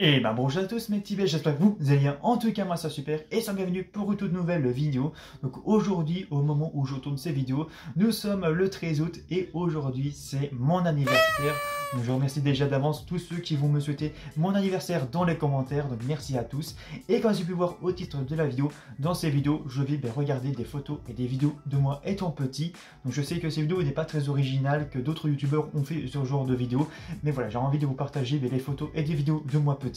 Et ben bonjour à tous mes petits bêtes, j'espère que vous allez bien. En tout cas moi ça super et soyez bienvenue pour une toute nouvelle vidéo. Donc aujourd'hui, au moment où je tourne ces vidéos, nous sommes le 13 août et aujourd'hui c'est mon anniversaire. Donc je remercie déjà d'avance tous ceux qui vont me souhaiter mon anniversaire dans les commentaires, donc merci à tous. Et comme j'ai pu voir au titre de la vidéo, dans ces vidéos je vais regarder des photos et des vidéos de moi étant petit. Donc je sais que ces vidéos n'est pas très originale, que d'autres youtubeurs ont fait ce genre de vidéos, mais voilà, j'ai envie de vous partager les photos et des vidéos de moi petit.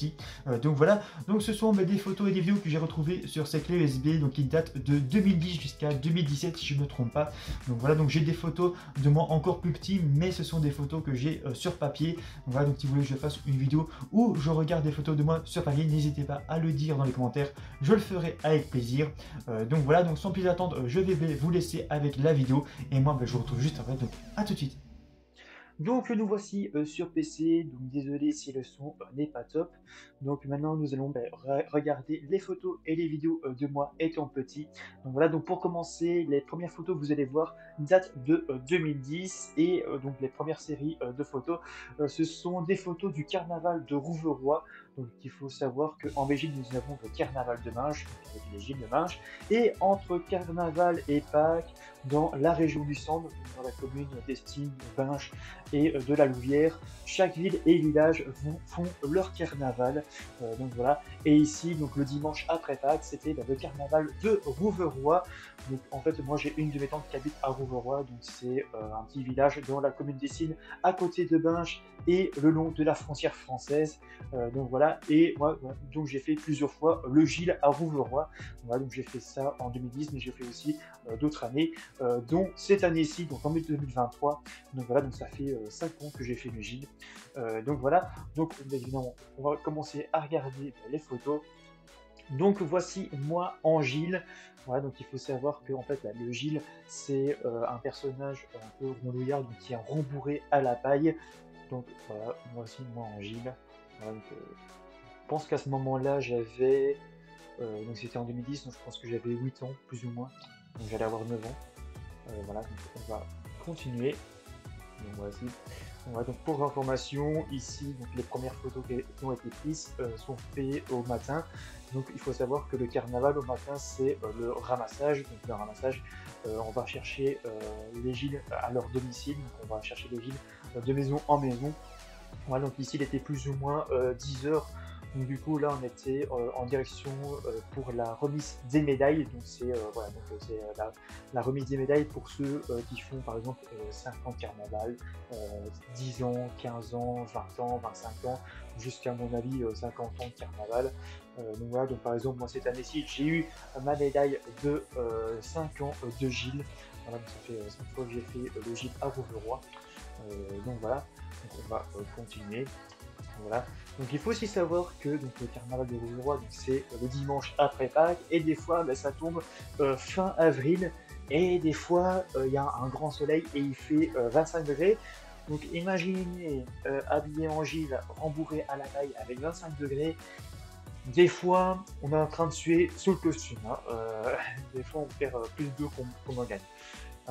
Donc voilà, donc ce sont des photos et des vidéos que j'ai retrouvées sur ces clés USB, donc qui datent de 2010 jusqu'à 2017 si je ne me trompe pas. Donc voilà, donc j'ai des photos de moi encore plus petit, mais ce sont des photos que j'ai sur papier. Donc voilà, donc si vous voulez que je fasse une vidéo où je regarde des photos de moi sur papier, n'hésitez pas à le dire dans les commentaires, je le ferai avec plaisir. Donc voilà, donc sans plus attendre, je vais vous laisser avec la vidéo et moi je vous retrouve juste après, donc à tout de suite. Donc nous voici sur PC, donc désolé si le son n'est pas top. Donc maintenant nous allons regarder les photos et les vidéos de moi étant petit. Donc voilà, donc pour commencer, les premières photos que vous allez voir datent de 2010 et donc les premières séries de photos, ce sont des photos du carnaval de Rouveroy. Donc il faut savoir qu'en Belgique nous avons le carnaval de Minges, avec les Gilles de Minges, et entre carnaval et Pâques, dans la région du Centre, dans la commune d'Estine, Binche et de la Louvière, chaque ville et village font leur carnaval. Donc voilà. Et ici, donc le dimanche après Pâques, c'était le carnaval de Rouveroy. Donc en fait, moi j'ai une de mes tantes qui habite à Rouveroy, donc c'est un petit village dans la commune d'Estine, à côté de Binche et le long de la frontière française. Donc voilà. Et moi, donc j'ai fait plusieurs fois le Gilles à Rouveroy. Voilà, donc j'ai fait ça en 2010, mais j'ai fait aussi d'autres années, dont cette année-ci, donc en 2023. Donc voilà, donc ça fait 5 ans que j'ai fait le Gilles. Donc voilà, donc évidemment, on va commencer à regarder les photos. Donc voici moi en Gilles. Voilà, donc il faut savoir que en fait là, le Gilles c'est un personnage un peu rondouillard donc qui est rembourré à la paille. Donc voilà, voici moi en Gilles. Voilà, donc, je pense qu'à ce moment-là j'avais donc c'était en 2010, donc je pense que j'avais 8 ans plus ou moins. Donc j'allais avoir 9 ans. Voilà, donc on va continuer. Donc voici. Voilà, donc pour information, ici, donc les premières photos qui ont été prises sont faites au matin. Donc il faut savoir que le carnaval au matin, c'est le ramassage. Donc le ramassage, on va chercher les Gilles à leur domicile. Donc on va chercher les Gilles de maison en maison. Voilà, donc ici, il était plus ou moins 10 heures. Donc du coup, là, on était en direction pour la remise des médailles. Donc c'est voilà, la remise des médailles pour ceux qui font par exemple 5 ans de carnaval, 10 ans, 15 ans, 20 ans, 25 ans, jusqu'à mon avis 50 ans de carnaval. Donc voilà, donc par exemple, moi cette année-ci, j'ai eu ma médaille de 5 ans de Gilles. Voilà, donc ça fait 5 fois que j'ai fait le Gilles à Rouveroy. Donc voilà, donc on va continuer. Voilà. Donc il faut aussi savoir que donc, le carnaval de Rouveroy, c'est le dimanche après Pâques, et des fois ça tombe fin avril, et des fois il y a un grand soleil et il fait 25 degrés. Donc imaginez habillé en Gilles, rembourré à la paille avec 25 degrés. Des fois, on est en train de suer sous le costume. Hein. Des fois, on perd plus d'eau qu'on en gagne.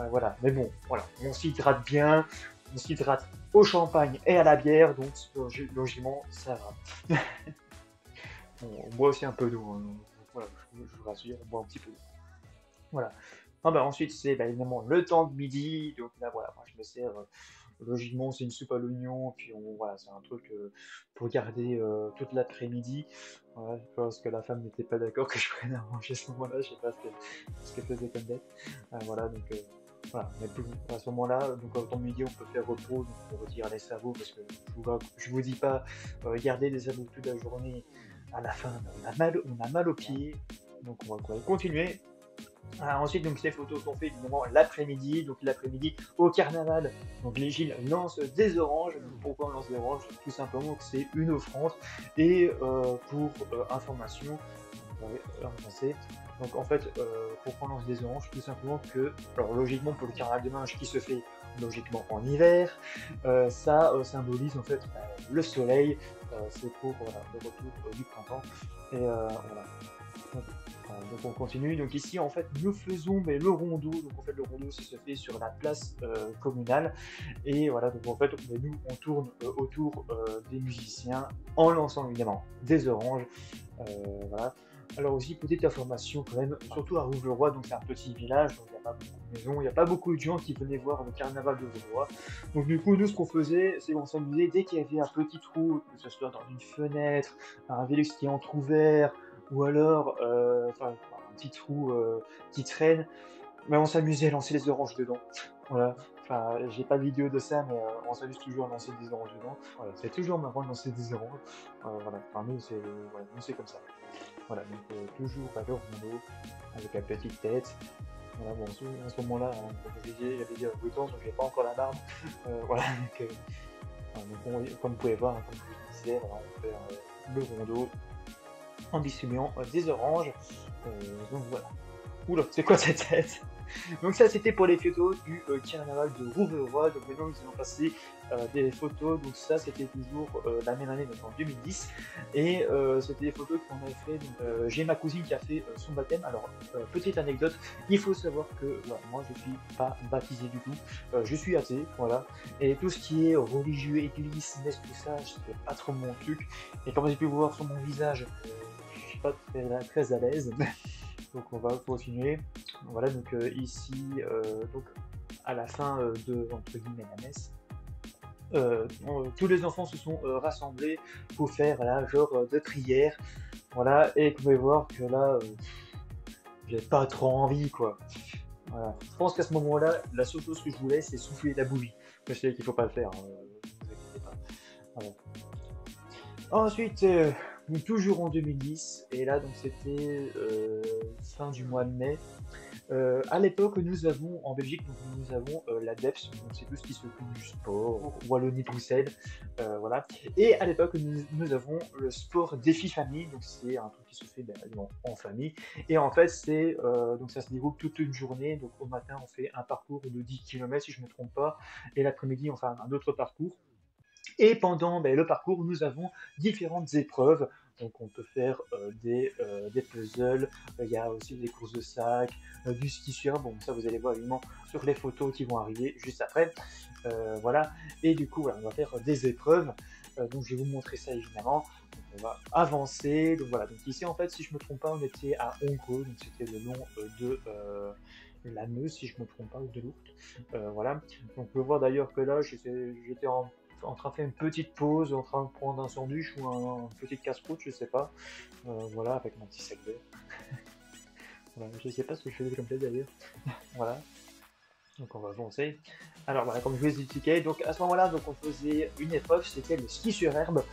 Voilà, mais bon, voilà, on s'hydrate bien, on s'hydrate au champagne et à la bière, donc logiquement, ça va. On boit aussi un peu d'eau, hein, donc voilà, je vous rassure, on boit un petit peu d'eau. Voilà. Ah bah ensuite, c'est évidemment le temps de midi, donc là, voilà, moi je me sers, logiquement, c'est une soupe à l'oignon, puis voilà, c'est un truc pour garder toute l'après-midi. Voilà, parce que la femme n'était pas d'accord que je prenne à manger à ce moment-là, je sais pas ce qu'elle faisait comme bête. Voilà, donc voilà, mais à ce moment-là, donc au temps de midi, on peut faire repos, donc on retire les sabots, parce que je vous dis pas, garder des sabots toute la journée, à la fin, on a mal aux pieds, donc on va continuer. Ensuite, donc, ces photos sont faites évidemment l'après-midi. Donc, l'après-midi au carnaval, donc les Gilles lancent des oranges. Donc, pourquoi on lance des oranges? Tout simplement que c'est une offrande. Et pour information, on va avancer. Donc, en fait, pourquoi on lance des oranges? Tout simplement que, alors logiquement, pour le carnaval de Minges qui se fait logiquement en hiver, ça symbolise en fait le soleil. C'est pour voilà, le retour du printemps. Et voilà. Donc, Donc on continue. Donc ici en fait nous faisons le rondeau. Donc en fait le rondeau ça se fait sur la place communale. Et voilà, donc en fait nous on tourne autour des musiciens en lançant évidemment des oranges. Voilà. Alors aussi petite information quand même, surtout à Rouvreroy, donc c'est un petit village, donc il n'y a pas beaucoup de maisons, il n'y a pas beaucoup de gens qui venaient voir le carnaval de Rouvreroy. Donc du coup nous ce qu'on faisait, c'est qu'on s'amusait dès qu'il y avait un petit trou, que ce soit dans une fenêtre, un Vélux qui est entrouvert, ou alors un petit trou qui traîne, mais on s'amusait à lancer les oranges dedans. Voilà. Enfin, j'ai pas de vidéo de ça, mais on s'amuse toujours à lancer des oranges dedans. Voilà, c'est toujours marrant de lancer des oranges. Voilà. Enfin, nous, c'est comme ça. Voilà, donc toujours le rondeau avec la petite tête. Voilà, bon, à ce moment-là, comme je vous disais, j'avais 8 ans, donc j'avais pas encore la barbe. Voilà, donc comme vous pouvez voir, comme je vous disais, voilà, on fait le rondeau en distribuant des oranges. Donc voilà. Oula, c'est quoi cette tête? Donc ça c'était pour les photos du carnaval de Rouvreroy. Donc maintenant nous allons passer des photos. Donc ça c'était toujours la même année, donc en 2010. Et c'était des photos qu'on avait fait. J'ai ma cousine qui a fait son baptême. Alors petite anecdote, il faut savoir que voilà, moi je suis pas baptisé du tout. Je suis athée, voilà. Et tout ce qui est religieux, église, messe, tout ça, c'était pas trop mon truc. Et comme vous avez pu voir sur mon visage, je suis pas très à l'aise. Donc on va continuer. Voilà, donc ici, donc à la fin de entre guillemets la messe, tous les enfants se sont rassemblés pour faire là genre de prière. Voilà, et vous pouvez voir que là, j'ai pas trop envie quoi. Voilà. Je pense qu'à ce moment-là, la seule chose que je voulais, c'est souffler la bougie. Je sais qu'il faut pas le faire, hein, vous inquiétez pas. Voilà. Ensuite, donc toujours en 2010, et là donc c'était fin du mois de mai. À l'époque, nous avons en Belgique, donc, nous avons la DEPS, donc c'est tout ce qui s'occupe du sport, Wallonie-Bruxelles, voilà. Et à l'époque, nous avons le sport défi famille, donc c'est un truc qui se fait en famille. Et en fait, donc ça se déroule toute une journée. Donc au matin, on fait un parcours de 10 km si je ne me trompe pas, et l'après-midi, on fait un autre parcours. Et pendant le parcours, nous avons différentes épreuves. Donc on peut faire des puzzles, il y a aussi des courses de sac, du ski sur, bon ça vous allez voir évidemment sur les photos qui vont arriver juste après. Voilà, et du coup voilà, on va faire des épreuves, donc je vais vous montrer ça évidemment. Donc, on va avancer, donc voilà, donc ici en fait si je me trompe pas on était à Hongre, donc c'était le long de la Meuse si je me trompe pas, ou de l'Ourthe. Voilà, donc on peut voir d'ailleurs que là j'étais en train de faire une petite pause, en train de prendre un sandwich ou un petit casse-croûte, je sais pas. Voilà, avec mon petit sac vert. Voilà, je sais pas ce que je faisais comme ça d'ailleurs. Voilà. Donc on va avancer. Alors voilà, comme je vous ai expliqué, donc à ce moment-là, donc on faisait une épreuve, c'était le ski sur herbe.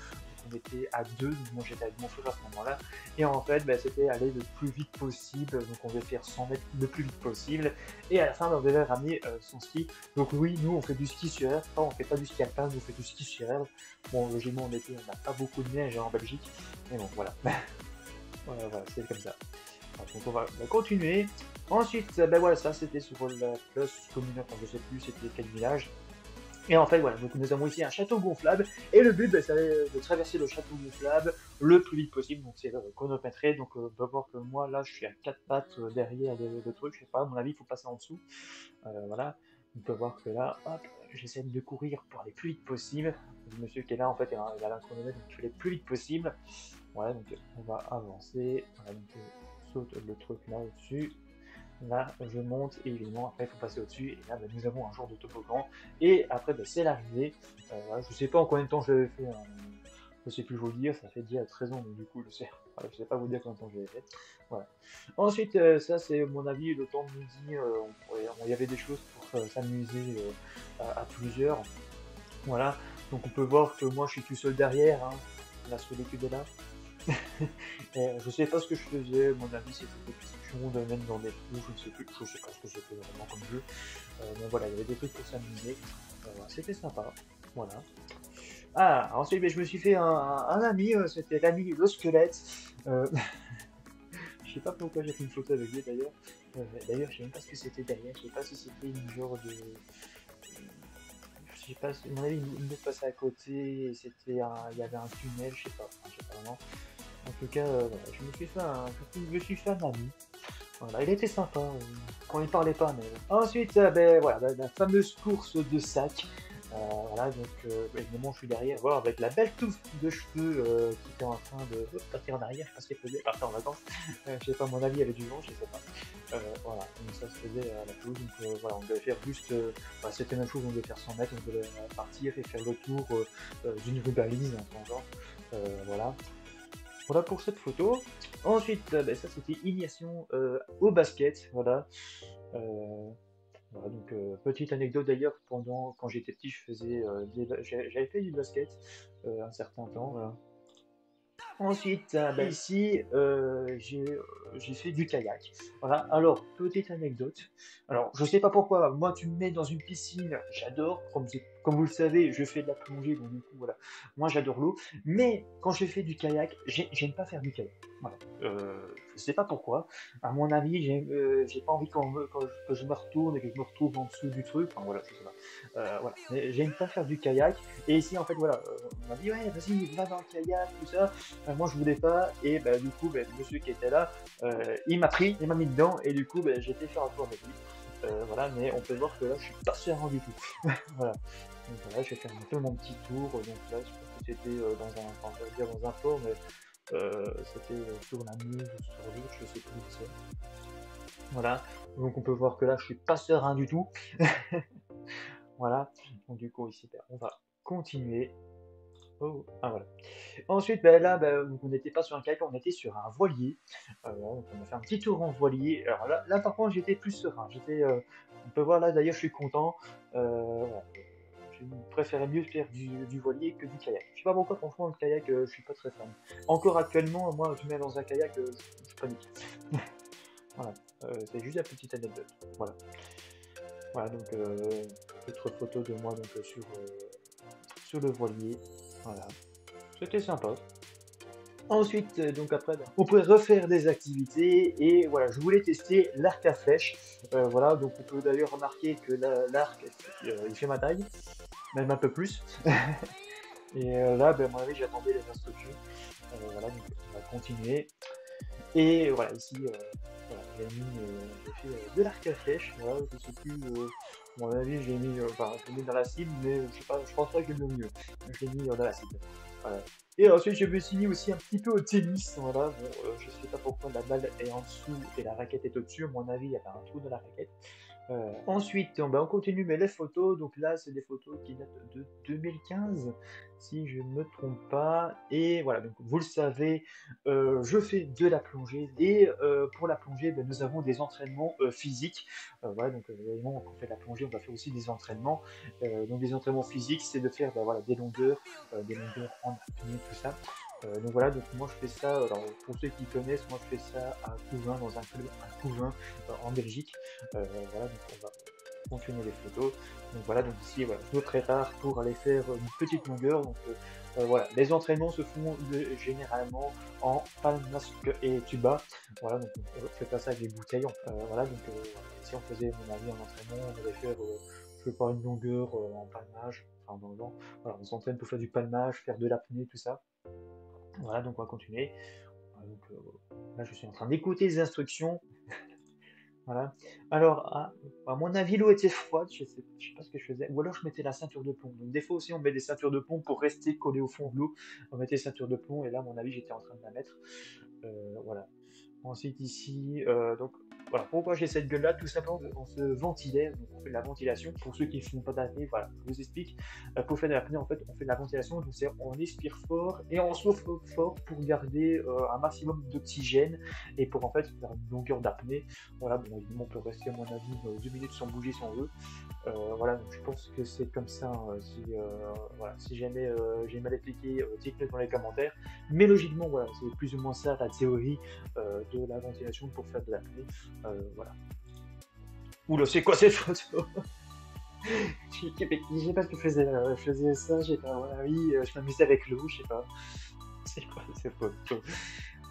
Donc, on était à deux, donc moi j'étais avec mon frère à ce moment-là. Et en fait, c'était aller le plus vite possible. Donc on devait faire 100 mètres le plus vite possible. Et à la fin, on devait ramener son ski. Donc oui, nous on fait du ski sur herbe. Enfin, on fait pas du ski alpin, on fait du ski sur herbe. Bon, logiquement, on n'a pas beaucoup de neige en Belgique. Mais bon, voilà. Voilà, c'est comme ça. Donc on va continuer. Ensuite, voilà, ça c'était sur la place communale, je sais plus c'était quel village. Et en fait, voilà, donc nous avons ici un château gonflable. Et le but, c'est de traverser le château gonflable le plus vite possible. Donc c'est chronométré. Donc on peut voir que moi, là, je suis à 4 pattes derrière le truc. Je sais pas, à mon avis, il faut passer en dessous. Voilà. On peut voir que là, hop, j'essaie de courir pour aller le plus vite possible. Le monsieur qui est là, en fait, il a un chronomètre, donc il fait le plus vite possible. Voilà, donc on va avancer. Voilà, donc saute le truc là au-dessus. Là, je monte et évidemment, après, il faut passer au-dessus. Et là, nous avons un genre de toboggan. Et après, c'est l'arrivée. Voilà, je sais pas en combien de temps je l'avais fait. Hein. Je sais plus vous le dire. Ça fait déjà 13 ans, donc du coup, je sais pas vous dire combien de temps je l'avais fait. Voilà. Ensuite, ça, c'est mon avis. Le temps de midi, il y avait des choses pour s'amuser à plusieurs. Voilà. Donc, on peut voir que moi, je suis tout seul derrière. Hein. La solitude est là. Je sais pas ce que je faisais, mon avis c'était des pions de même dans des trous, je ne sais plus, je sais pas ce que c'était vraiment comme jeu. Mais voilà, il y avait des trucs pour s'amuser, c'était sympa, voilà. Ah, ensuite je me suis fait un ami, c'était l'ami le squelette. Je sais pas pourquoi j'ai fait une photo avec lui d'ailleurs. D'ailleurs je sais même pas ce que c'était derrière, je sais pas si c'était une genre de... Je sais pas, à mon avis il nous passait à côté, et il y avait un tunnel, je sais pas vraiment. En tout cas, voilà, je me suis fait un ami. Voilà, il était sympa, quand il parlait pas, mais ensuite, ben, voilà, la fameuse course de sac. Voilà, donc évidemment, je suis derrière, voilà, avec la belle touffe de cheveux qui était en train de partir en arrière, je sais pas ce qu'elle faisait, partir en vacances. Je sais pas, à mon avis, elle avait du vent, je sais pas. Voilà, donc ça se faisait à la pelouse, donc voilà, on devait faire juste, bah, c'était la même chose, on devait faire 100 mètres, on devait partir et faire le tour d'une rubalise, en genre, voilà. Voilà pour cette photo. Ensuite, ben, ça c'était initiation au basket, voilà. Euh, voilà, donc petite anecdote d'ailleurs, pendant quand j'étais petit, j'avais fait du basket un certain temps, voilà. Ensuite, ben, ici, j'ai fait du kayak. Voilà, alors, petite anecdote. Alors, je sais pas pourquoi, moi, tu me mets dans une piscine, j'adore. Comme vous le savez, je fais de la plongée, donc du coup, voilà. Moi, j'adore l'eau. Mais quand je fais du kayak, j'aime pas faire du kayak. Voilà. Je sais pas pourquoi. À mon avis, j'ai pas envie que je me retourne et que je me retrouve en dessous du truc. Enfin, voilà, je sais pas. Voilà. Mais j'aime pas faire du kayak. Et ici, en fait, voilà, on m'a dit, ouais, vas-y, va dans le kayak, tout ça. Moi je voulais pas et bah, du coup bah, le monsieur qui était là il m'a pris, il m'a mis dedans et du coup bah, j'ai été faire un tour avec lui. Voilà, mais on peut voir que là je suis pas serein du tout. Voilà. Donc voilà, j'ai fait un peu mon petit tour. Donc là, je pense que c'était dans un, enfin, je vais dire dans un port, mais c'était sur la Meuse ou sur l'autre, je sais plus où c'est. Voilà. Donc on peut voir que là je suis pas serein du tout. Voilà. Donc du coup ici, bah, on va continuer. Oh, ah voilà. Ensuite, ben là, ben, on n'était pas sur un kayak, on était sur un voilier. Voilà, donc on a fait un petit tour en voilier. Alors là par contre, j'étais plus serein. On peut voir là, d'ailleurs, je suis content. Voilà. Je préférais mieux faire du voilier que du kayak. Je sais pas pourquoi, franchement, le kayak, je suis pas très fan. Encore actuellement, moi, tu me mets dans un kayak, je panique. Voilà. C'est juste la petite anecdote. Voilà. Voilà, donc, autre photo de moi donc, sur le voilier. Voilà. C'était sympa. Ensuite, donc après, on pourrait refaire des activités et voilà, je voulais tester l'arc à flèche. Voilà, donc on peut d'ailleurs remarquer que l'arc, il fait ma taille, même un peu plus. Et là, ben, à mon avis, j'attendais les instructions. Voilà, donc on va continuer. Et voilà, ici, voilà, j'ai fait de l'arc à flèche. Voilà, je sais plus, à mon avis, enfin, je l'ai mis dans la cible, mais je sais pas, je pense pas que j'ai le mieux. Je l'ai mis dans la cible. Voilà. Et ensuite, je me suis mis aussi un petit peu au tennis. Voilà, bon, je sais pas pourquoi la balle est en dessous et la raquette est au-dessus. À mon avis, il y avait un trou dans la raquette. Ensuite, on continue, mais les photos, donc là, c'est des photos qui datent de 2015, si je ne me trompe pas. Et voilà, donc vous le savez, je fais de la plongée. Et pour la plongée, ben, nous avons des entraînements physiques. Voilà, donc évidemment, quand on fait de la plongée, on va faire aussi des entraînements. Donc des entraînements physiques, c'est de faire ben, voilà, des longueurs en apnée, tout ça. Donc voilà, donc moi je fais ça, alors pour ceux qui connaissent, moi je fais ça à Couvain, dans un club à Couvain, en Belgique. Voilà, donc on va continuer les photos. Donc voilà, donc ici, voilà, je me prépare pour aller faire une petite longueur. Donc voilà, les entraînements se font généralement en palme, masque et tuba. Voilà, donc on fait pas ça avec des bouteilles. Voilà, donc ici on faisait, mon avis, en entraînement, on allait faire, je sais pas, une longueur en palmage, enfin dans le genre. Voilà, on s'entraîne pour faire du palmage, faire de l'apnée, tout ça. Voilà, donc on va continuer. Voilà, donc, là, je suis en train d'écouter les instructions. Voilà. Alors, à mon avis, l'eau était froide, je sais pas ce que je faisais. Ou alors je mettais la ceinture de plomb. Donc des fois aussi, on met des ceintures de plomb pour rester collé au fond de l'eau. On mettait ceinture de plomb et là, à mon avis, j'étais en train de la mettre. Voilà. Ensuite ici, donc voilà, pourquoi j'ai cette gueule là, tout simplement on se ventilait, donc on fait de la ventilation. Pour ceux qui ne font pas d'apnée, voilà, je vous explique. Pour faire de l'apnée, en fait, on fait de la ventilation, donc on expire fort et on souffle fort pour garder un maximum d'oxygène et pour en fait faire une longueur d'apnée. Voilà, bon, évidemment, on peut rester à mon avis 2 minutes sans bouger si on veut. Voilà, donc je pense que c'est comme ça. Voilà, si jamais j'ai mal expliqué, dites-le dans les commentaires. Mais logiquement, voilà, c'est plus ou moins ça la théorie de la ventilation pour faire de l'apnée. Voilà. Oula, c'est quoi cette photo? Je sais pas ce que je faisais ça, je sais pas, voilà, oui, je m'amusais avec l'eau, je sais pas. C'est quoi cette photo?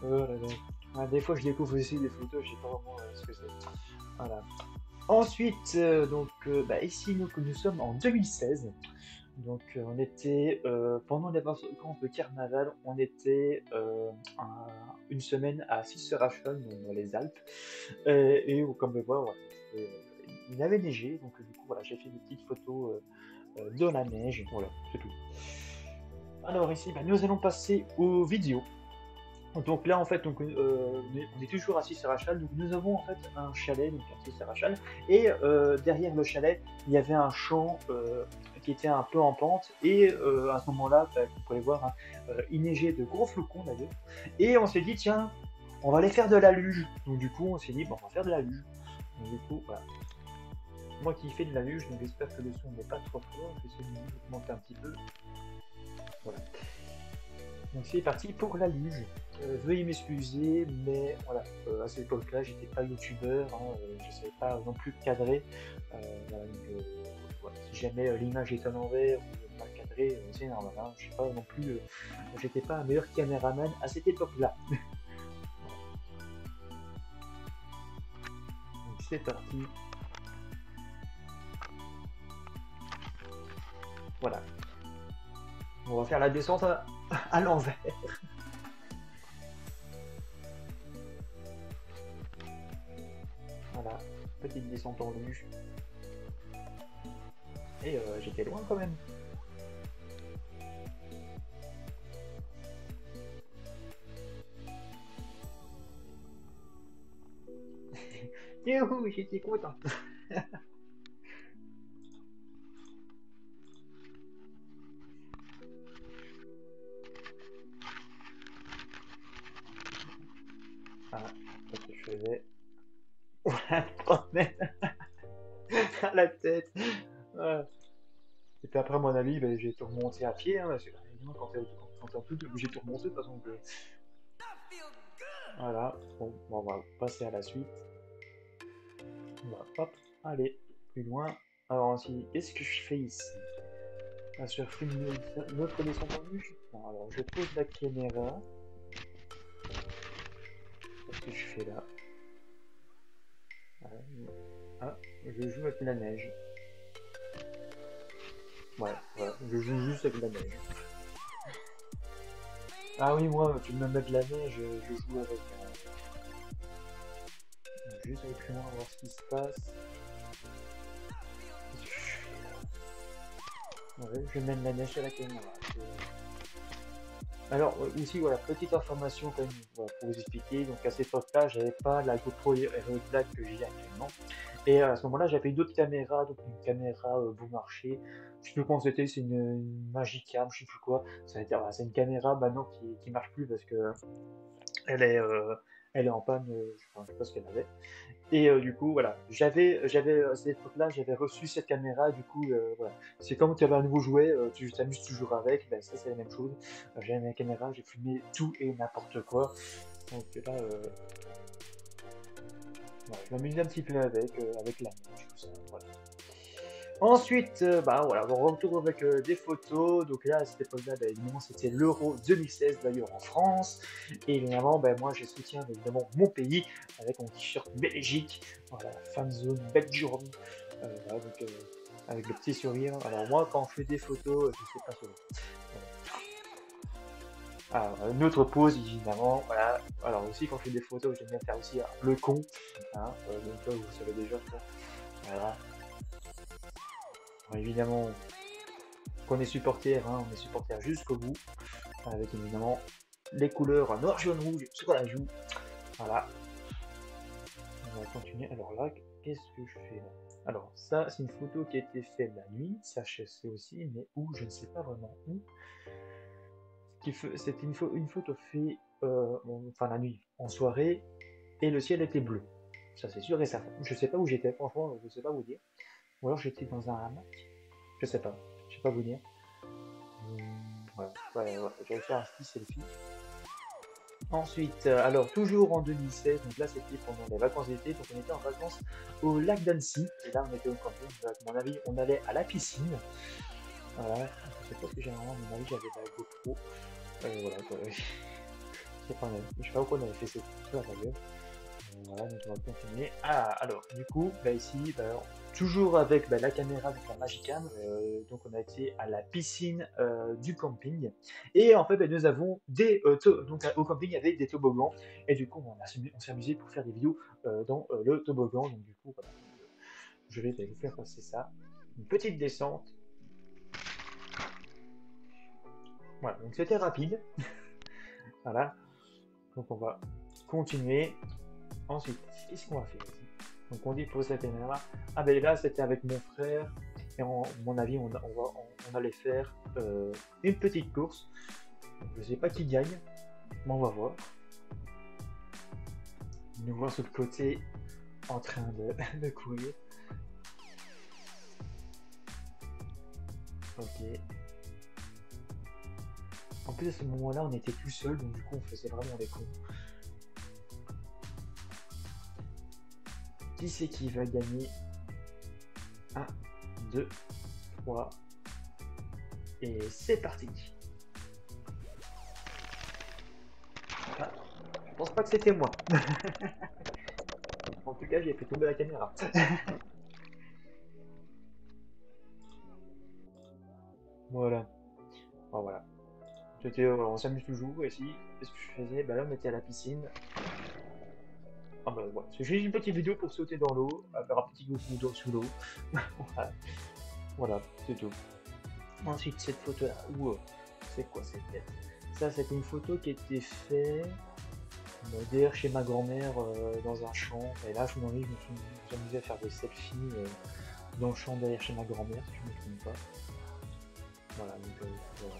Oh là là. Ah, des fois je découvre aussi des photos, je sais pas vraiment ce que c'est. Voilà. Ensuite, donc bah, ici nous sommes en 2016. Donc on était pendant les vacances de carnaval, on était une semaine à Sistersrachel, dans les Alpes. Et comme le voit, voilà, il avait neigé, donc du coup voilà, j'ai fait des petites photos de la neige, voilà, c'est tout. Alors ici, bah, nous allons passer aux vidéos. Donc là en fait, on est toujours à Sistersrachel, donc nous avons en fait un chalet, donc à Sistersrachel, et derrière le chalet, il y avait un champ qui était un peu en pente, et à ce moment-là, bah, vous pouvez voir, hein, il neigeait de gros flocons d'ailleurs, et on s'est dit tiens, on va aller faire de la luge. Donc du coup, on s'est dit bon, on va faire de la luge. Donc du coup, voilà. Moi qui fais de la luge, donc j'espère que le son n'est pas trop fort, je vais essayer de monter un petit peu. Voilà. Donc c'est parti pour la luge. Veuillez m'excuser, mais voilà, à cette époque-là, j'étais pas youtubeur, hein, je ne savais pas non plus cadrer. Voilà, donc, voilà, si jamais l'image est à l'envers ou mal cadrée, c'est normal. Hein, je sais pas non plus, j'étais pas un meilleur caméraman à cette époque-là. Donc c'est parti. Voilà. On va faire la descente à l'envers. Voilà, petite descente en luge. Et j'étais loin quand même. Youhou, j'étais content. Voilà, ce que je faisais. Voilà, promène à la tête. Voilà. Et puis après, à mon avis, ben, j'ai tout remonté à pied, hein, parce que évidemment, quand t'es en plus, t'es obligé de tout remonter de toute façon. Voilà, bon, on va passer à la suite. On va, hop, aller plus loin. Alors, ensuite, qu'est-ce que je fais ici? Ah, je refais une autre descente en luge. Alors, je pose la caméra. Qu'est-ce que je fais là? Ah, je joue avec la neige. Ouais, voilà, je joue juste avec la neige. Ah oui, moi, tu me mets de la neige, je joue avec. Juste avec rien, voir ce qui se passe. Qu'est-ce que je fais là? Ouais, je mène la neige à la caméra. Alors, ici, voilà, petite information quand même, voilà, pour vous expliquer. Donc, à cette époque-là, j'avais pas la GoPro Hero Black que j'ai actuellement. Et à ce moment-là, j'avais une autre caméra, donc une caméra bon marché. Je sais plus comment c'était, c'est une Magicam, je sais plus quoi. Ça veut dire, voilà, c'est une caméra maintenant qui marche plus parce que elle est, euh, elle est en panne, je sais pas ce qu'elle avait. Et du coup, voilà, j'avais à cette époque-là, j'avais reçu cette caméra. Du coup, voilà, c'est comme tu avais un nouveau jouet, tu t'amuses toujours avec. Ben, ça, c'est la même chose. J'avais ma caméra, j'ai filmé tout et n'importe quoi. Donc là, voilà, je m'amusais un petit peu avec la neige, tout ça. Voilà. Ensuite, bah voilà, on retourne avec des photos. Donc là, à cette époque-là, bah, évidemment, c'était l'Euro 2016 d'ailleurs en France. Et évidemment, bah, moi, je soutiens évidemment mon pays avec mon t-shirt Belgique. Voilà, fan zone Belgium. Voilà, donc, avec le petit sourire. Alors moi, quand je fais des photos, je sais pas sourire. Voilà. Alors, une autre pause, évidemment. Voilà. Alors aussi, quand je fais des photos, j'aime bien faire aussi le con. Hein, donc là, vous savez déjà ça. Voilà. Alors, évidemment, qu'on est supporter, hein, on est supporter jusqu'au bout, avec évidemment les couleurs noir, jaune, rouge sur la joue. Voilà. On va continuer. Alors là, qu'est-ce que je fais là? Alors ça, c'est une photo qui a été faite la nuit, ça je sais aussi, mais où, je ne sais pas vraiment où. C'était une photo faite, enfin la nuit, en soirée, et le ciel était bleu. Ça c'est sûr et certain. Je sais pas où j'étais, franchement, je sais pas vous dire. Ou alors j'étais dans un hamac. Je sais pas vous dire. Voilà, ouais, j'avais fait un petit selfie. Ensuite, alors toujours en 2016, donc là c'était pendant les vacances d'été, donc on était en vacances au lac d'Annecy, et là on était au camping, donc, à mon avis on allait à la piscine. Voilà, je sais pas ce que j'ai vraiment, à mon avis j'avais la GoPro. Voilà, quoi. Je sais pas où on avait fait cette photo d'ailleurs. Voilà, donc on va continuer. Ah, alors, du coup, bah ici, bah, toujours avec la caméra, avec la Magicam, donc on a été à la piscine du camping. Et en fait, bah, nous avons des... donc au camping, il y avait des toboggans. Et du coup, on s'est amusé pour faire des vidéos dans le toboggan. Donc du coup, voilà, donc, je vais vous faire passer ça. Une petite descente. Voilà, donc c'était rapide. Voilà, donc on va continuer. Ensuite, qu'est-ce qu'on va faire ici? Donc on dit pose la caméra. Ah ben là c'était avec mon frère et mon avis on allait faire une petite course. Donc, je sais pas qui gagne, mais on va voir. Nous voir sur le côté en train de courir. Ok. En plus à ce moment-là on était tout seul donc du coup on faisait vraiment des cons. Qui c'est qui va gagner? 1, 2, 3. Et c'est parti. Ah, je pense pas que c'était moi. En tout cas, j'ai fait tomber la caméra. Voilà. Bon, voilà. On s'amuse toujours ici. Qu'est-ce que je faisais? Bah là, on était à la piscine. Ah bah voilà. C'est juste une petite vidéo pour sauter dans l'eau, faire un petit Goku sous l'eau. Voilà, voilà c'est tout. Ensuite, cette photo-là. C'est quoi cette tête? Ça, c'était une photo qui était faite derrière chez ma grand-mère dans un champ. Et là, je me suis amusé à faire des selfies dans le champ derrière chez ma grand-mère, si je ne me trompe pas. Voilà, donc voilà,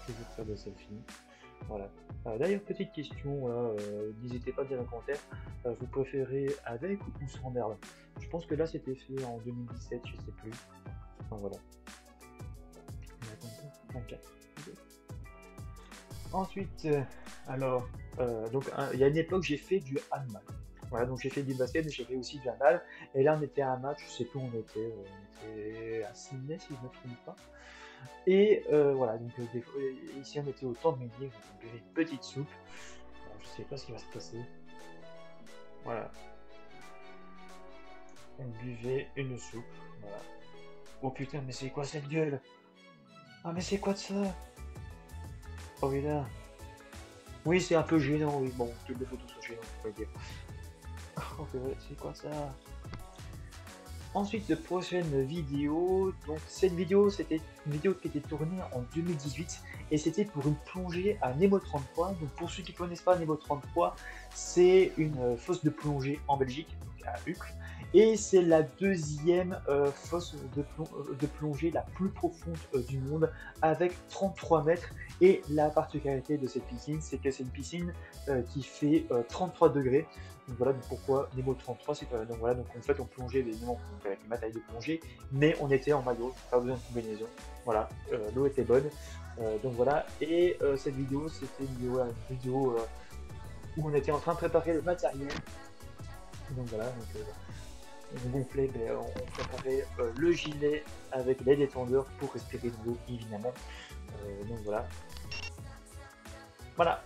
toujours faire des selfies. Voilà. D'ailleurs, petite question, n'hésitez pas à dire dans les commentaires, vous préférez avec ou sans Merlin? Je pense que là c'était fait en 2017, je sais plus. Enfin voilà. 24. Ensuite, alors, donc il y a une époque j'ai fait du handball. Voilà, donc j'ai fait du basket, mais j'ai fait aussi du handball. Et là on était à un match, je sais plus où on était à Sydney si je ne me trompe pas. Et voilà, donc ici on était au temps de midi, on buvait une petite soupe. Alors, je sais pas ce qui va se passer. Voilà. On buvait une soupe. Voilà. Oh putain, mais c'est quoi cette gueule? Ah mais c'est quoi de ça? Oh mais là. Oui, c'est un peu gênant, oui. Bon, toutes les photos sont gênantes, on peut dire. Oh, c'est quoi ça? Ensuite, prochaine vidéo. Donc, cette vidéo, c'était une vidéo qui était tournée en 2018 et c'était pour une plongée à Nemo 33. Donc, pour ceux qui ne connaissent pas Nemo 33, c'est une fosse de plongée en Belgique, donc à Uccle. Et c'est la deuxième fosse de plongée la plus profonde du monde avec 33 mètres. Et la particularité de cette piscine, c'est que c'est une piscine qui fait 33 degrés. Donc voilà donc pourquoi Nemo 33, c'est donc voilà, donc en fait on plongeait évidemment avec le matériel de plongée, mais on était en maillot, pas besoin de combinaison. Voilà, l'eau était bonne. Donc voilà, et cette vidéo c'était une vidéo où on était en train de préparer le matériel. Donc voilà, donc on gonflait, on préparait le gilet avec les détendeurs pour respirer de l'eau évidemment. Donc voilà. Voilà,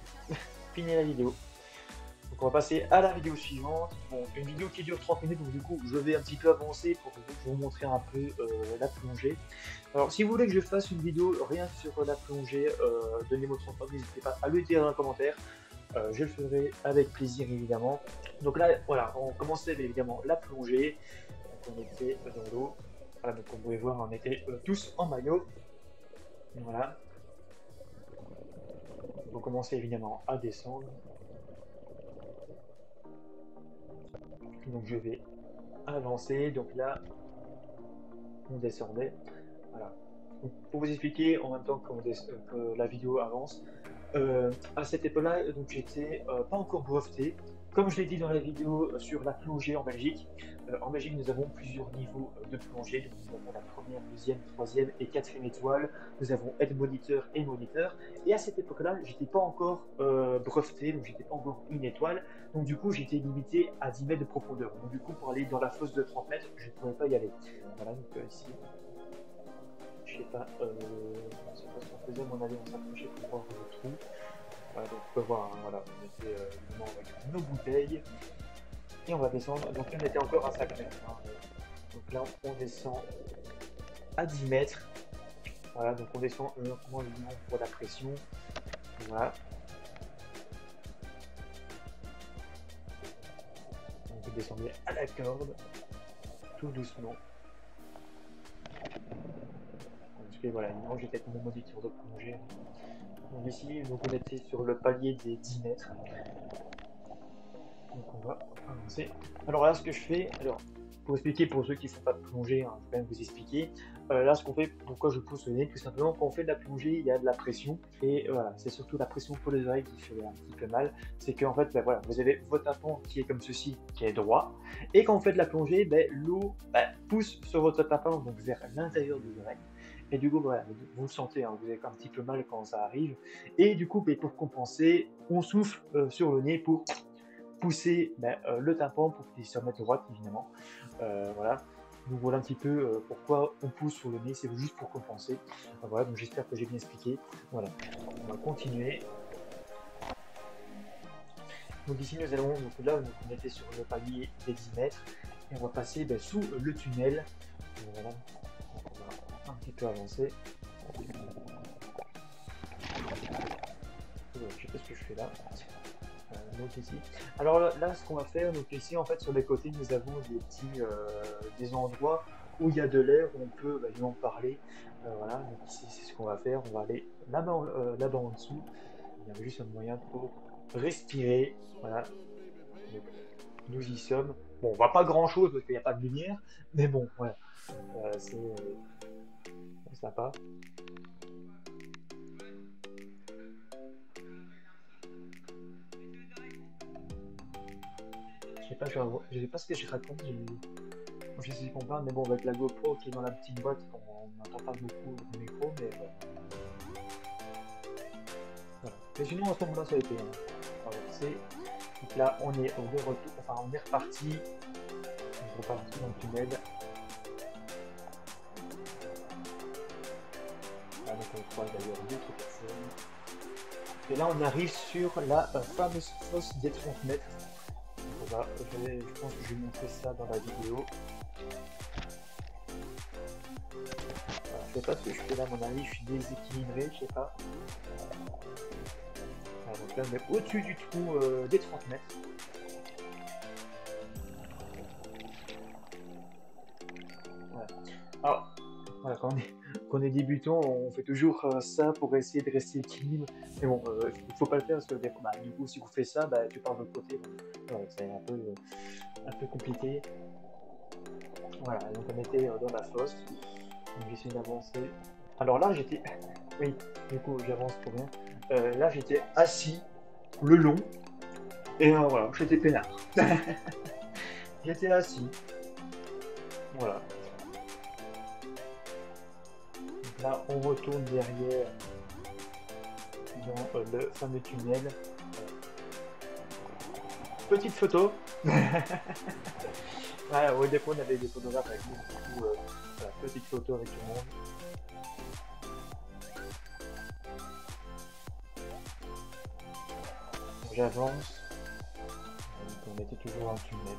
fini la vidéo. Donc on va passer à la vidéo suivante. Bon, une vidéo qui dure 30 minutes, donc du coup je vais un petit peu avancer pour vous montrer un peu la plongée. Alors si vous voulez que je fasse une vidéo rien sur la plongée de Nemo 33, n'hésitez pas à le dire dans les commentaires. Je le ferai avec plaisir évidemment. Donc là, voilà, on commençait évidemment la plongée. Donc on était dans l'eau. Voilà, donc on pouvait voir, on était tous en maillot. Voilà. On commençait évidemment à descendre. Donc je vais avancer. Donc là, on descendait. Voilà. Donc, pour vous expliquer en même temps que la vidéo avance, à cette époque-là, donc j'étais pas encore breveté. Comme je l'ai dit dans la vidéo sur la plongée en Belgique nous avons plusieurs niveaux de plongée. Donc, nous avons la première, deuxième, troisième et quatrième étoile. Nous avons aide moniteur et moniteur. Et à cette époque-là, j'étais pas encore breveté, donc j'étais pas encore une étoile. Donc du coup, j'étais limité à 10 mètres de profondeur. Donc du coup, pour aller dans la fosse de 30 mètres, je ne pouvais pas y aller. Voilà, donc ici, je sais pas ce qu'on faisait, mon avis, on s'approchait pour voir le trou. Voilà, donc on peut voir, hein, voilà, on était évidemment avec nos bouteilles. Et on va descendre. Donc là, on était encore à 5 mètres. Hein. Donc là, on descend à 10 mètres. Voilà, donc on descend lentement pour la pression. Voilà. Donc vous descendez à la corde, tout doucement. Parce que voilà, maintenant j'ai peut-être mon moniteur de plongée. Donc ici, donc on était sur le palier des 10 mètres. Donc on va avancer. Alors là, ce que je fais, alors pour expliquer pour ceux qui ne font pas de plongée, hein, je vais quand même vous expliquer. Là, ce qu'on fait, pourquoi je pousse le nez, tout simplement, quand on fait de la plongée, il y a de la pression. Et voilà, c'est surtout la pression pour les oreilles qui fait un petit peu mal. C'est qu'en fait, ben, voilà, vous avez votre tapon qui est comme ceci, qui est droit. Et quand on fait de la plongée, ben, l'eau pousse sur votre tapon, donc vers l'intérieur des oreilles. Et du coup, voilà, vous le sentez, hein, vous avez un petit peu mal quand ça arrive. Et du coup, ben, pour compenser, on souffle sur le nez pour pousser le tympan pour qu'il se remette droite, évidemment. Voilà. Donc voilà un petit peu pourquoi on pousse sur le nez, c'est juste pour compenser. Voilà, donc j'espère que j'ai bien expliqué. Voilà, on va continuer. Donc ici nous allons, donc là on était sur le palier des 10 mètres et on va passer sous le tunnel. Voilà, donc on va un petit peu avancer. Je sais pas ce que je fais là. Donc ici. Alors là, ce qu'on va faire, donc ici en fait sur les côtés nous avons des petits des endroits où il y a de l'air, où on peut en parler. Voilà, donc ici c'est ce qu'on va faire, on va aller là-bas en dessous. Il y a juste un moyen pour respirer. Voilà. Donc, nous y sommes. Bon, on voit pas grand chose parce qu'il n'y a pas de lumière, mais bon, voilà. C'est sympa. Je sais pas ce que je raconte, je sais qu'on parle, mais bon, avec la GoPro qui est dans la petite boîte, on n'entend pas beaucoup le micro, mais voilà. Mais sinon, à ce moment-là, ça a été. Donc là, on est au retour, enfin, on est reparti. On est reparti dans le tunnel. Là, donc on croise d'ailleurs d'autres personnes. Et là, on arrive sur la fameuse fosse des 30 mètres. Voilà, je pense que je vais montrer ça dans la vidéo. Voilà, je sais pas ce que je fais là, à mon avis, je suis déséquilibré, je sais pas. Voilà, donc là, on est au-dessus du trou des 30 mètres. Voilà. Alors, voilà, quand on est débutant, on fait toujours ça pour essayer de rester équilibre. Mais bon, il faut pas le faire parce que du coup, si vous faites ça, tu pars de l'autre côté. Voilà, c'est un peu compliqué. Voilà, donc on était dans la fosse. Donc j'essaie d'avancer. Alors là, j'étais. Oui, du coup, j'avance pour rien. Là, j'étais assis le long. Et voilà, j'étais peinard. J'étais assis. Voilà. Donc là, on retourne derrière dans le fameux tunnel. Petite photo. Voilà, au dépôt, on avait des photographes avec nous. Du coup, voilà, petite photo avec tout le monde. J'avance. On était toujours dans le tunnel.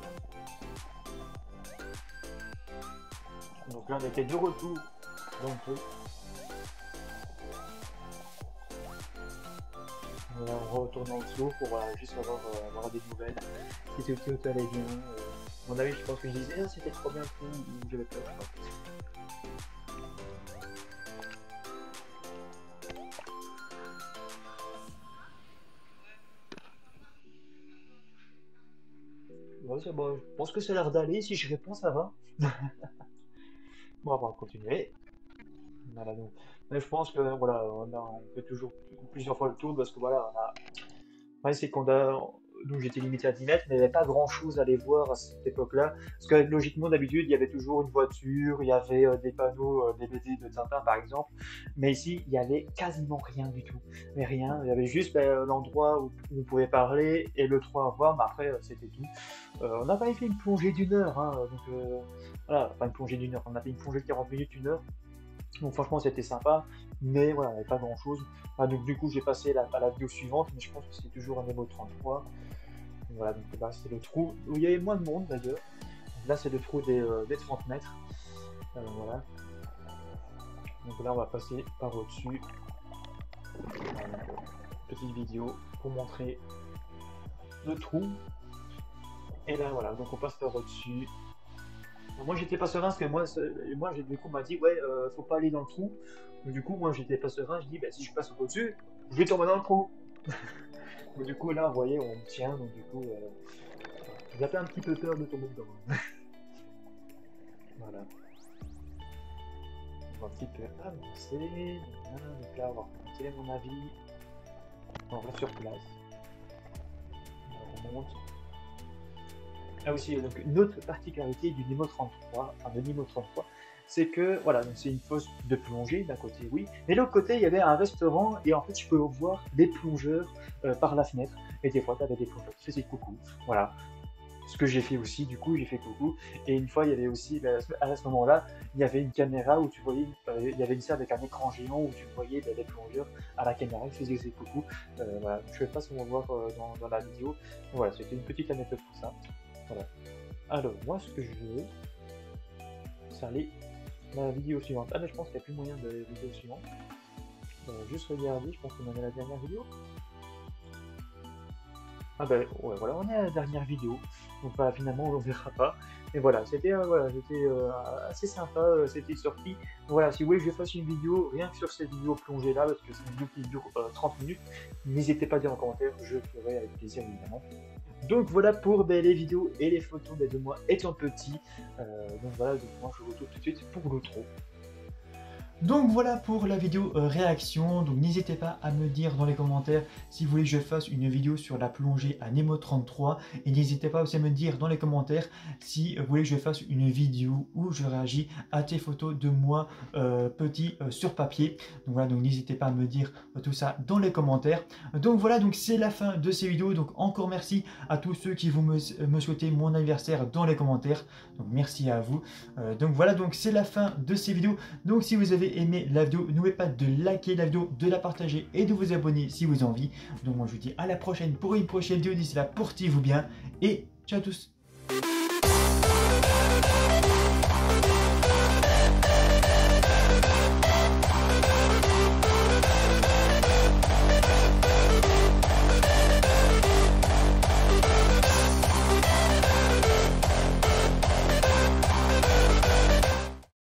Donc là, on était de retour dans le truc. Voilà, on retourne en dessous pour juste avoir des nouvelles. Si tout allait bien. À mon avis, je pense que je disais, c'était trop bien pour ou j'avais peur, je sais pas. Ouais, bon, je pense que ça a l'air d'aller, si je réponds, ça va. Bon, on va continuer. Voilà, donc. Mais je pense que voilà, on fait toujours plusieurs fois le tour parce que voilà, ouais, c'est qu'on a. Donc j'étais limité à 10 mètres, mais il n'y avait pas grand chose à aller voir à cette époque-là. Parce que logiquement, d'habitude, il y avait toujours une voiture, il y avait des panneaux, des BD de Tintin par exemple. Mais ici, il n'y avait quasiment rien du tout. Mais rien, il y avait juste l'endroit où on pouvait parler et le trou à voir, mais après, c'était tout. On a quand même fait une plongée d'une heure, hein, donc voilà, enfin une plongée d'une heure, on a fait une plongée de 40 minutes, une heure. Donc franchement c'était sympa, mais voilà, il n'y avait pas grand chose. Donc du coup j'ai passé à la vidéo suivante, mais je pense que c'est toujours un Nemo 33. Voilà, donc là c'est le trou où il y avait moins de monde d'ailleurs. Là c'est le trou des 30 mètres. Voilà. Donc là on va passer par au-dessus. Petite vidéo pour montrer le trou. Et là voilà, donc on passe par au-dessus. Moi j'étais pas serein parce que moi du coup on m'a dit ouais faut pas aller dans le trou. Donc, du coup moi j'étais pas serein, je dis bah, si je passe au-dessus, je vais tomber dans le trou. Donc, du coup là vous voyez on me tient, donc du coup j'ai fait un petit peu peur de tomber dedans. Voilà. On va un petit peu avancer. Voilà, donc là on va remonter à mon avis. On va sur place. On remonte. Ah aussi, donc une autre particularité du Nemo 33, enfin de Nemo 33, c'est que voilà, c'est une fosse de plongée d'un côté, oui, mais de l'autre côté il y avait un restaurant et en fait tu peux voir des plongeurs par la fenêtre et des fois tu avais des plongeurs qui faisaient coucou, voilà. Ce que j'ai fait aussi, du coup j'ai fait coucou et une fois il y avait aussi, à ce moment-là, il y avait une caméra où tu voyais, il y avait une salle avec un écran géant où tu voyais des plongeurs à la caméra qui faisaient coucou, voilà, je ne vais pas sûrement voir dans la vidéo, donc, voilà, c'était une petite anecdote pour ça. Voilà. Alors, moi, ce que je veux, c'est aller à la vidéo suivante. Ah, mais je pense qu'il n'y a plus moyen de la vidéo suivante. Juste regarder, je pense qu'on en est à la dernière vidéo. Ah ben, ouais, voilà, on est à la dernière vidéo. Donc, bah, finalement, on ne verra pas. Mais voilà, c'était assez sympa, c'était sorti. Voilà, si vous voulez que je fasse une vidéo, rien que sur cette vidéo plongée là, parce que c'est une vidéo qui dure 30 minutes, n'hésitez pas à dire en commentaire, je ferai avec plaisir évidemment. Donc voilà pour les vidéos et les photos de moi étant petit. Donc voilà, donc moi je vous retrouve tout de suite pour l'outro. Donc voilà pour la vidéo réaction, donc n'hésitez pas à me dire dans les commentaires si vous voulez que je fasse une vidéo sur la plongée à Nemo 33 et n'hésitez pas aussi à me dire dans les commentaires si vous voulez que je fasse une vidéo où je réagis à tes photos de moi petit sur papier. Donc voilà, donc n'hésitez pas à me dire tout ça dans les commentaires. Donc voilà, donc c'est la fin de ces vidéos, donc encore merci à tous ceux qui vont me souhaiter mon anniversaire dans les commentaires, donc merci à vous. Donc voilà, donc c'est la fin de ces vidéos, donc si vous avez aimé la vidéo, n'oubliez pas de liker la vidéo, de la partager et de vous abonner si vous avez envie. Donc moi je vous dis à la prochaine pour une prochaine vidéo, d'ici là portez-vous bien et ciao à tous.